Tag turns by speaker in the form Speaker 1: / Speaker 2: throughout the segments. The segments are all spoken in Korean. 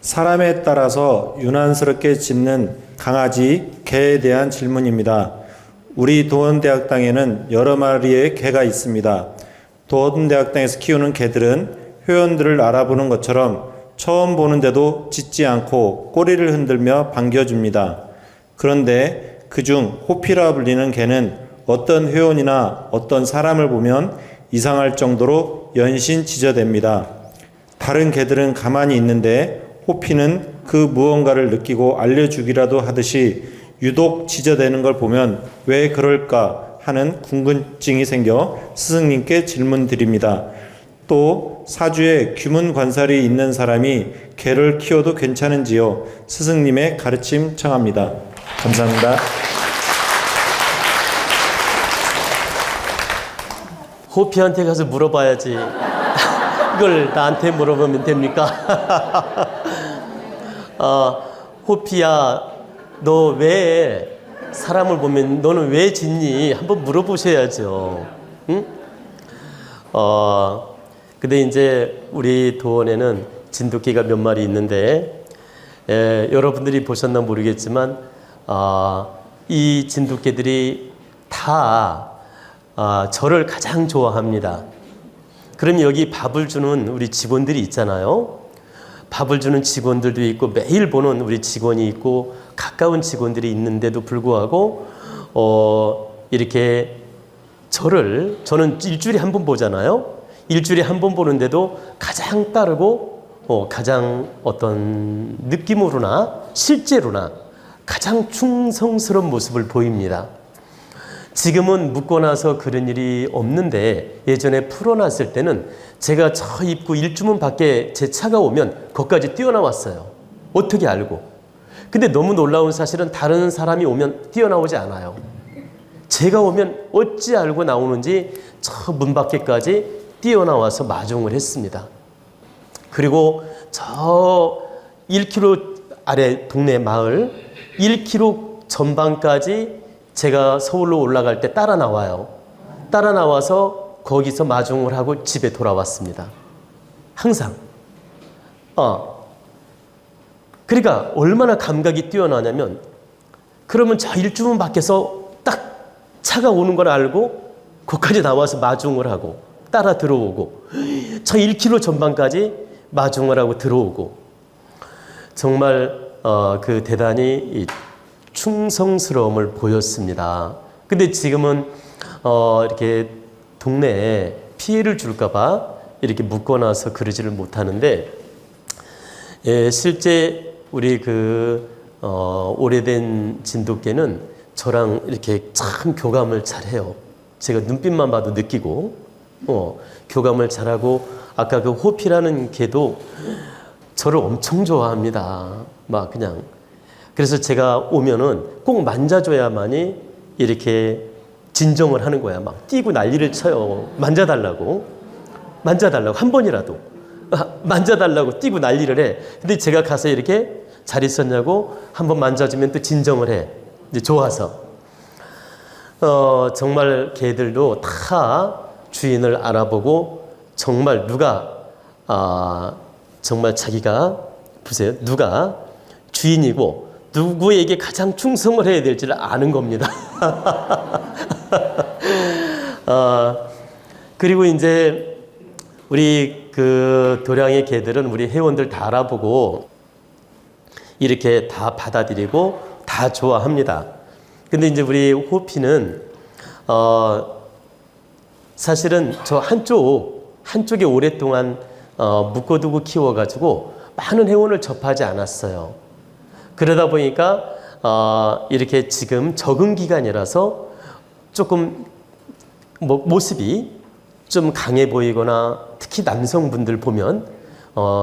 Speaker 1: 사람에 따라서 유난스럽게 짖는 강아지, 개에 대한 질문입니다. 우리 도원대학당에는 여러 마리의 개가 있습니다. 도원대학당에서 키우는 개들은 회원들을 알아보는 것처럼 처음 보는데도 짖지 않고 꼬리를 흔들며 반겨줍니다. 그런데 그중 호피라 불리는 개는 어떤 회원이나 어떤 사람을 보면 이상할 정도로 연신 짖어댑니다. 다른 개들은 가만히 있는데 호피는 그 무언가를 느끼고 알려주기라도 하듯이 유독 짖어대는 걸 보면 왜 그럴까 하는 궁금증이 생겨 스승님께 질문 드립니다. 또 사주에 규문 관살이 있는 사람이 개를 키워도 괜찮은지요? 스승님의 가르침 청합니다. 감사합니다.
Speaker 2: 호피한테 가서 물어봐야지. 이걸 나한테 물어보면 됩니까? 호피야, 너 왜 사람을 보면 너는 왜 짖니? 한번 물어보셔야죠. 응? 근데 이제 우리 도원에는 진돗개가 몇 마리 있는데, 여러분들이 보셨나 모르겠지만, 이 진돗개들이 다 저를 가장 좋아합니다. 그럼 여기 밥을 주는 우리 직원들이 있잖아요. 밥을 주는 직원들도 있고 매일 보는 우리 직원이 있고 가까운 직원들이 있는데도 불구하고 이렇게 저는 일주일에 한 번 보잖아요. 일주일에 한 번 보는데도 가장 따르고 가장 어떤 느낌으로나 실제로나 가장 충성스러운 모습을 보입니다. 지금은 묶고 나서 그런 일이 없는데 예전에 풀어놨을 때는 제가 저 입구 일주문 밖에 제 차가 오면 거기까지 뛰어나왔어요. 어떻게 알고? 근데 너무 놀라운 사실은 다른 사람이 오면 뛰어나오지 않아요. 제가 오면 어찌 알고 나오는지 저 문 밖에까지 뛰어나와서 마중을 했습니다. 그리고 저 1km 아래 동네 마을 1km 전방까지 제가 서울로 올라갈 때 따라 나와요. 따라 나와서 거기서 마중을 하고 집에 돌아왔습니다. 항상. 그러니까 얼마나 감각이 뛰어나냐면 그러면 저 일주문 밖에서 딱 차가 오는 걸 알고 거기까지 나와서 마중을 하고 따라 들어오고 저 1km 전방까지 마중을 하고 들어오고 정말 그 대단히 충성스러움을 보였습니다. 근데 지금은 이렇게 동네에 피해를 줄까봐 이렇게 묶어놔서 그러지를 못하는데 실제 우리 오래된 진돗개는 저랑 이렇게 참 교감을 잘해요. 제가 눈빛만 봐도 느끼고 교감을 잘하고 아까 그 호피라는 개도 저를 엄청 좋아합니다. 막 그냥 그래서 제가 오면은 꼭 만져줘야만이 이렇게 진정을 하는 거야. 막 뛰고 난리를 쳐요. 만져달라고 한 번이라도 만져달라고 뛰고 난리를 해. 근데 제가 가서 이렇게 잘 있었냐고 한번 만져주면 또 진정을 해. 이제 좋아서 정말 개들도 다 주인을 알아보고 정말 누가 정말 자기가 보세요. 누가 주인이고 누구에게 가장 충성을 해야 될지를 아는 겁니다. 그리고 이제 우리 그 도량의 개들은 우리 회원들 다 알아보고 이렇게 다 받아들이고 다 좋아합니다. 근데 이제 우리 호피는 사실은 저 한쪽에 오랫동안 묶어두고 키워가지고 많은 회원을 접하지 않았어요. 그러다 보니까 이렇게 지금 적응 기간이라서 조금 모습이 좀 강해 보이거나 특히 남성분들 보면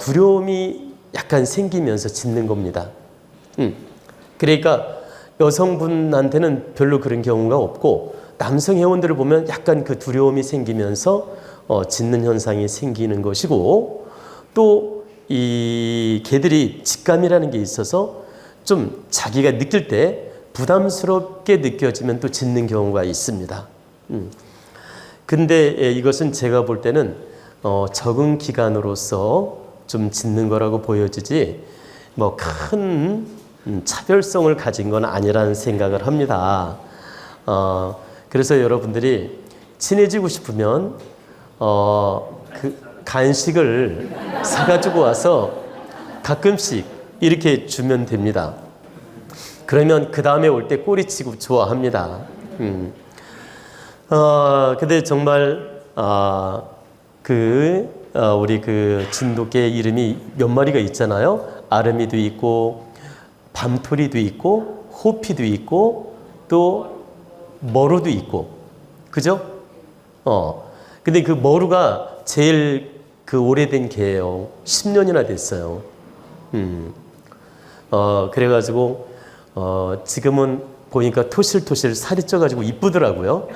Speaker 2: 두려움이 약간 생기면서 짖는 겁니다. 그러니까 여성분한테는 별로 그런 경우가 없고 남성 회원들을 보면 약간 그 두려움이 생기면서 짖는 현상이 생기는 것이고 또 이 개들이 직감이라는 게 있어서 좀 자기가 느낄 때 부담스럽게 느껴지면 또 짖는 경우가 있습니다. 근데 이것은 제가 볼 때는 적응 기간으로서 좀 짖는 거라고 보여지지 뭐 큰 차별성을 가진 건 아니라는 생각을 합니다. 그래서 여러분들이 친해지고 싶으면 그 간식을 사가지고 와서 가끔씩 이렇게 주면 됩니다. 그러면 그 다음에 올 때 꼬리치고 좋아합니다. 근데 정말 우리 그 진돗개 이름이 몇 마리가 있잖아요. 아름이도 있고 밤토리도 있고 호피도 있고 또 머루도 있고, 그죠? 근데 그 머루가 제일 그 오래된 개예요. 10년이나 됐어요. 그래가지고 지금은 보니까 토실토실 살이 쪄가지고 이쁘더라고요.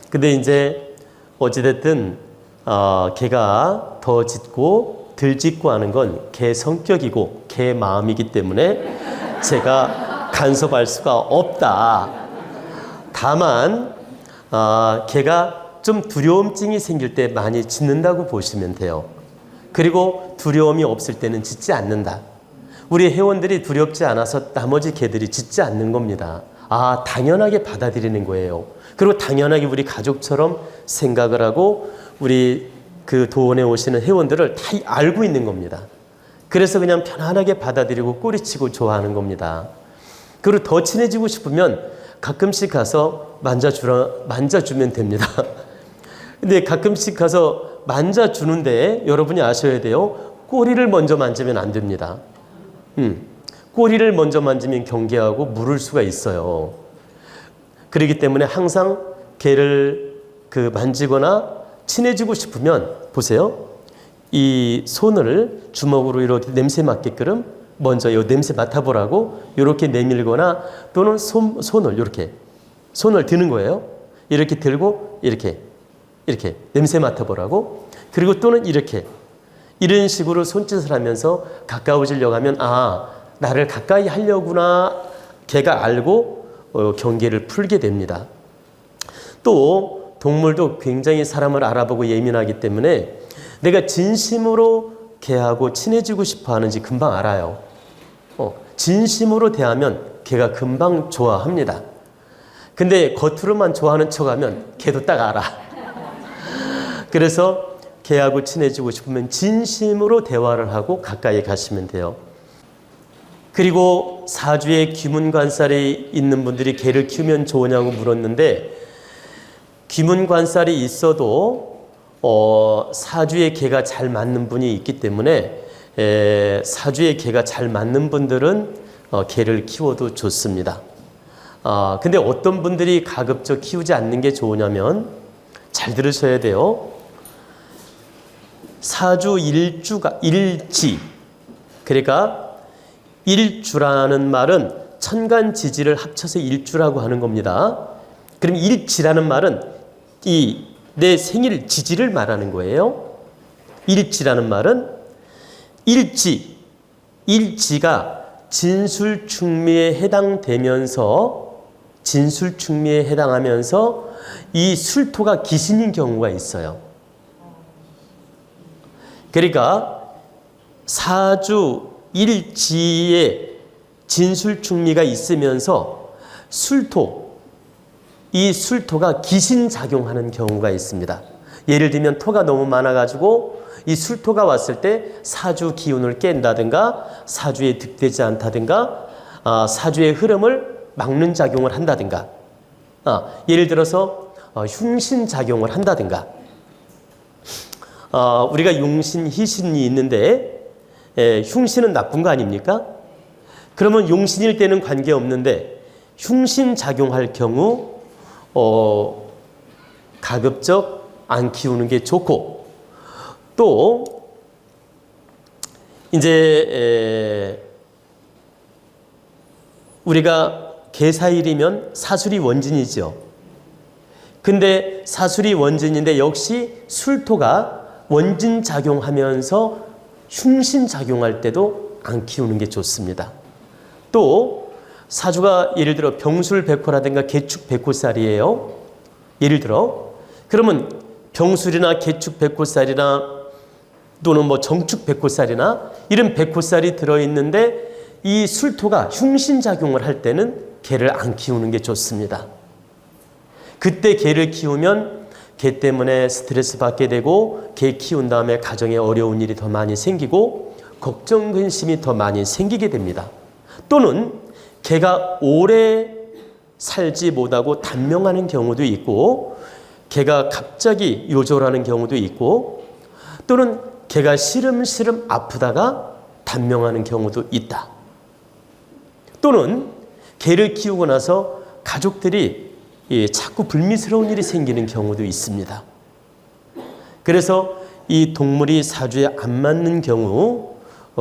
Speaker 2: 근데 이제 어찌됐든 개가 더 짖고 덜 짖고 하는 건 개 성격이고 개 마음이기 때문에 제가 간섭할 수가 없다. 다만 개가 좀 두려움증이 생길 때 많이 짖는다고 보시면 돼요. 그리고 두려움이 없을 때는 짖지 않는다. 우리 회원들이 두렵지 않아서 나머지 개들이 짖지 않는 겁니다. 당연하게 받아들이는 거예요. 그리고 당연하게 우리 가족처럼 생각을 하고 우리 그 도원에 오시는 회원들을 다 알고 있는 겁니다. 그래서 그냥 편안하게 받아들이고 꼬리치고 좋아하는 겁니다. 그리고 더 친해지고 싶으면 가끔씩 가서 만져주면 됩니다. 근데 가끔씩 가서 만져주는데 여러분이 아셔야 돼요. 꼬리를 먼저 만지면 안 됩니다. 꼬리를 먼저 만지면 경계하고 물을 수가 있어요. 그렇기 때문에 항상 개를 만지거나 친해지고 싶으면 보세요. 이 손을 주먹으로 이렇게 냄새 맡게끔 먼저 이 냄새 맡아보라고 이렇게 내밀거나 또는 손을 이렇게 손을 드는 거예요. 이렇게 들고 이렇게 냄새 맡아보라고. 그리고 또는 이런 식으로 손짓을 하면서 가까워지려고 하면 나를 가까이 하려구나 걔가 알고 경계를 풀게 됩니다. 또 동물도 굉장히 사람을 알아보고 예민하기 때문에 내가 진심으로 걔하고 친해지고 싶어 하는지 금방 알아요. 진심으로 대하면 걔가 금방 좋아합니다. 근데 겉으로만 좋아하는 척하면 걔도 딱 알아. 그래서 개하고 친해지고 싶으면 진심으로 대화를 하고 가까이 가시면 돼요. 그리고 사주에 귀문관살이 있는 분들이 개를 키우면 좋으냐고 물었는데 귀문관살이 있어도 사주에 개가 잘 맞는 분이 있기 때문에 사주에 개가 잘 맞는 분들은 개를 키워도 좋습니다. 근데 어떤 분들이 가급적 키우지 않는 게 좋으냐면 잘 들으셔야 돼요. 사주 일지, 그러니까 일주라는 말은 천간지지를 합쳐서 일주라고 하는 겁니다. 그럼 일지라는 말은 내 생일 지지를 말하는 거예요. 일지라는 말은 일지가 진술충미에 해당하면서 이 술토가 기신인 경우가 있어요. 그러니까 사주 일지에 진술충미가 있으면서 이 술토가 기신작용하는 경우가 있습니다. 예를 들면 토가 너무 많아가지고 이 술토가 왔을 때 사주 기운을 깬다든가 사주에 득되지 않다든가 사주의 흐름을 막는 작용을 한다든가 예를 들어서 흉신작용을 한다든가 우리가 용신, 희신이 있는데 흉신은 나쁜 거 아닙니까? 그러면 용신일 때는 관계없는데 흉신작용할 경우 가급적 안 키우는 게 좋고 또 이제 우리가 개사일이면 사술이 원진이죠. 근데 사술이 원진인데 역시 술토가 원진 작용하면서 흉신 작용할 때도 안 키우는 게 좋습니다. 또 사주가 예를 들어 병술백호라든가 개축백호살이에요. 예를 들어 그러면 병술이나 개축백호살이나 또는 뭐 정축 백호살이나 이런 백호살이 들어있는데 이 술토가 흉신작용을 할 때는 개를 안 키우는 게 좋습니다. 그때 개를 키우면 개 때문에 스트레스 받게 되고 개 키운 다음에 가정에 어려운 일이 더 많이 생기고 걱정 근심이 더 많이 생기게 됩니다. 또는 개가 오래 살지 못하고 단명하는 경우도 있고 개가 갑자기 요절하는 경우도 있고 또는 개가 시름시름 아프다가 단명하는 경우도 있다. 또는 개를 키우고 나서 가족들이 자꾸 불미스러운 일이 생기는 경우도 있습니다. 그래서 이 동물이 사주에 안 맞는 경우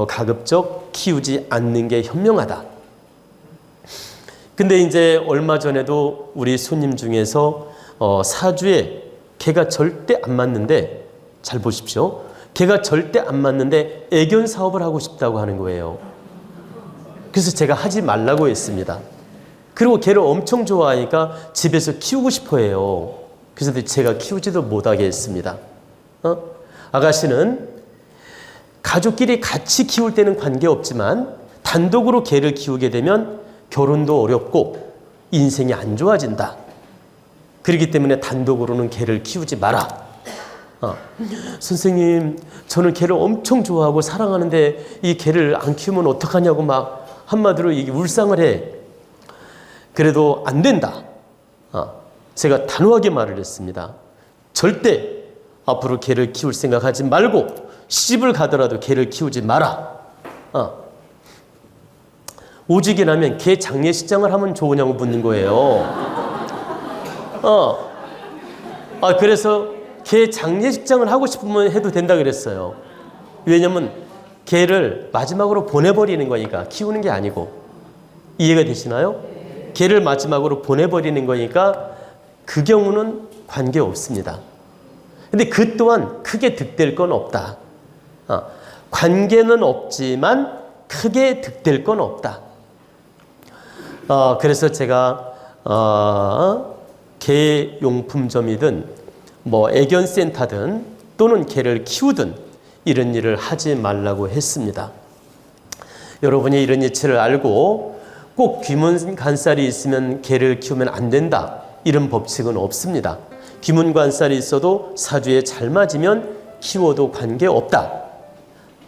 Speaker 2: 가급적 키우지 않는 게 현명하다. 근데 이제 얼마 전에도 우리 손님 중에서 사주에 개가 절대 안 맞는데, 잘 보십시오. 개가 절대 안 맞는데 애견 사업을 하고 싶다고 하는 거예요. 그래서 제가 하지 말라고 했습니다. 그리고 개를 엄청 좋아하니까 집에서 키우고 싶어 해요. 그래서 제가 키우지도 못하게 했습니다. 아가씨는 가족끼리 같이 키울 때는 관계없지만 단독으로 개를 키우게 되면 결혼도 어렵고 인생이 안 좋아진다. 그렇기 때문에 단독으로는 개를 키우지 마라. 선생님, 저는 개를 엄청 좋아하고 사랑하는데 이 개를 안 키우면 어떡하냐고 막 한마디로 이게 울상을 해. 그래도 안 된다. 제가 단호하게 말을 했습니다. 절대 앞으로 개를 키울 생각하지 말고 시집을 가더라도 개를 키우지 마라. 오직이라면 개 장례식장을 하면 좋으냐고 묻는 거예요. 그래서 개 장례식장을 하고 싶으면 해도 된다 그랬어요. 왜냐면 개를 마지막으로 보내버리는 거니까, 키우는 게 아니고. 이해가 되시나요? 개를 마지막으로 보내버리는 거니까 그 경우는 관계없습니다. 근데 그 또한 크게 득될 건 없다. 관계는 없지만 크게 득될 건 없다. 그래서 제가 개 용품점이든 뭐 애견센터든 또는 개를 키우든 이런 일을 하지 말라고 했습니다. 여러분이 이런 이치를 알고 꼭 귀문관살이 있으면 개를 키우면 안 된다, 이런 법칙은 없습니다. 귀문관살이 있어도 사주에 잘 맞으면 키워도 관계없다.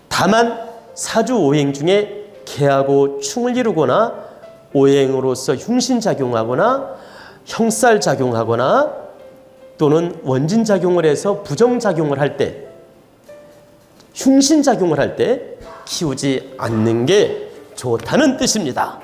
Speaker 2: 다만 사주 오행 중에 개하고 충을 이루거나 오행으로서 흉신작용하거나 형살작용하거나 또는 원진작용을 해서 부정작용을 할 때, 흉신작용을 할 때 키우지 않는 게 좋다는 뜻입니다.